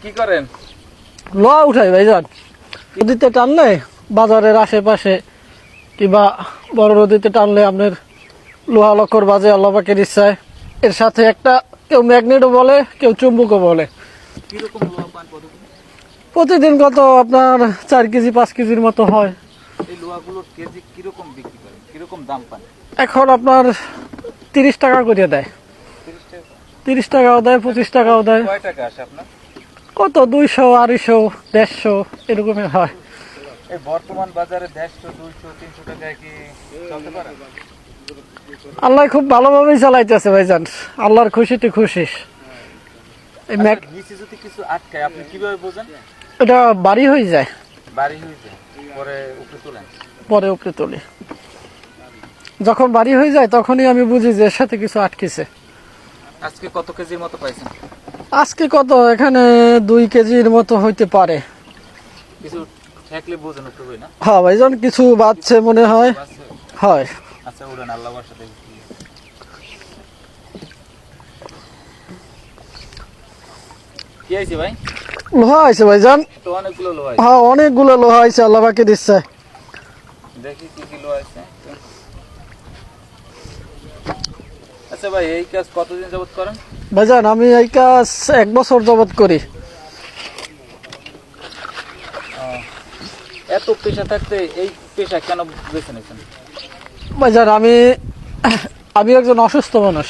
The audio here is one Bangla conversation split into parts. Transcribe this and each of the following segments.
কি করেন? লোহা উঠাই ভাইজান। নদীতে টানলে বাজারের আশেপাশে কিংবা বড় নদীতে টানলে আপনার লোহা লক্কর বাজে আল্লাহ পাকের ইচ্ছায়। এর সাথে একটা কেউ ম্যাগনেটও বলে, কেউ চুম্বকও বলে। কিরকম লোহা পান প্রতিদিন কত আপনার 4 কেজি 5 কেজির মতো হয়। এই লোহাগুলোর কেজি কিরকম বিক্রি করেন, কিরকম দাম পান? এখন আপনার 30 টাকা করে দেয়, 30 টাকা। 30 টাকাও দেয়, 25 টাকাও দেয়। কয় টাকা আসে আপনার? কত 200, 250, 150 এরকমের হয়। এই বর্তমান বাজারে 150, 200, 300 টাকায় কি চলতে পারে? আল্লাহ খুব ভালোভাবেই চালাইতেছে ভাইজান, আল্লাহর খুশিতে খুশি। এই নিচে যদি কিছু আটকায় আপনি কিভাবে বোঝেন? এটা বাড়ি হয়ে যায়, বাড়ি হয়ে যায়, পরে উপরে তোলেন? পরে উপরে তুলি। যখন বাড়ি হয়ে যায় তখনই আমি বুঝি যে এর সাথে কিছু আটকেছে। আজকে কত কেজির মতো পাইছেন? আজকে কত এখানে 2 কেজির মতো হইতে পারে। কিছু ঠেকলে বোঝেন একটু, না? হ্যাঁ ভাইজান, কিছু বাজছে মনে হয়। হয়। আচ্ছা উড়েন, আল্লাহ সাথে। কি আইছে ভাই? লোহা আছে ভাইজান। তো অনেকগুলো লোহা। হ্যাঁ, অনেকগুলো লোহা আছে, আল্লাহ পাকের ইচ্ছায়। দেখি কি কি লোহা আছে। আচ্ছা ভাই, এই কাজ কতদিন যাবত করেন? ভাইজান আমি এই কাজ 1 বছর যাবত করি। এত পেশা থাকতে এই পেশা কেন বেছে নিয়েছেন? ভাইজান আমি একজন অসুস্থ মানুষ,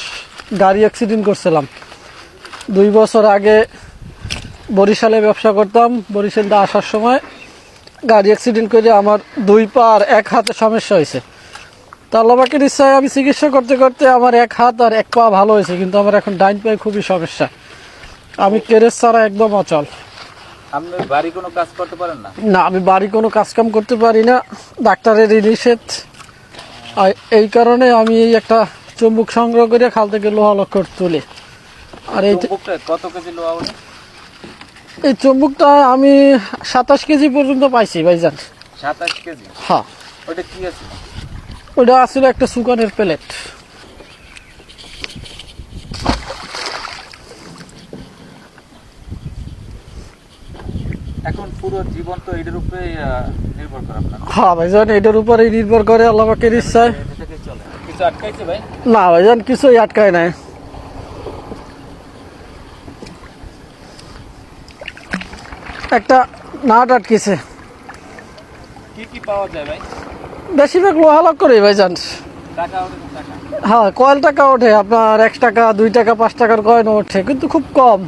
গাড়ি অ্যাক্সিডেন্ট করছিলাম 2 বছর আগে। বরিশালে ব্যবসা করতাম, বরিশালটা আসার সময় গাড়ি অ্যাক্সিডেন্ট করে আমার 2 পা আর 1 হাতে সমস্যা হয়েছে। তা আল্লাহ পাকের ইচ্ছায় আমি চিকিৎসা করতে করতে আমার 1 হাত আর 1 পা ভালো হয়েছে, কিন্তু আমার এখন ডাইন পায়ে খুবই সমস্যা। আমি কেরেস ছাড়া একদম অচল। আপনি বাড়ি কোনো কাজ করতে পারেন না? না, আমি বাড়ি কোনো কাজকাম করতে পারি না, ডাক্তারের নিষেধ। আর এই কারণে আমি এই একটা চুম্বক সংগ্রহ করে খাল থেকে লোহা লক্কর তুলি। আর এই চুম্বকটা কত কেজি লোহা ওঠে? এই চুম্বকটা আমি 27 কেজি পর্যন্ত পাইছি ভাইজান। 27 কেজি? হ্যাঁ। ওটা কি আছে? ওটা আসলে একটা সুকানের প্লেট। এখন পুরো জীবন তো এটার উপরে নির্ভর করে আপনার? হ্যাঁ ভাইজান, এটার উপরেই নির্ভর করে আল্লাহ পাকের ইচ্ছায়। এটা থেকে চলে। কিছু আটকাইছে ভাই? না ভাইজান, কিছুই আটকায় নাই। একটা নাট আটকেছে। কি কি পাওয়া যায় ভাই? বেশিরভাগ লোহা লক্করই ভাইজান। টাকা ওঠে তো টাকা? হ্যাঁ, কয়েল টাকা ওঠে, আপনার 1 টাকা 2 টাকা 5 টাকার কয়েন ওঠে, কিন্তু খুব কম।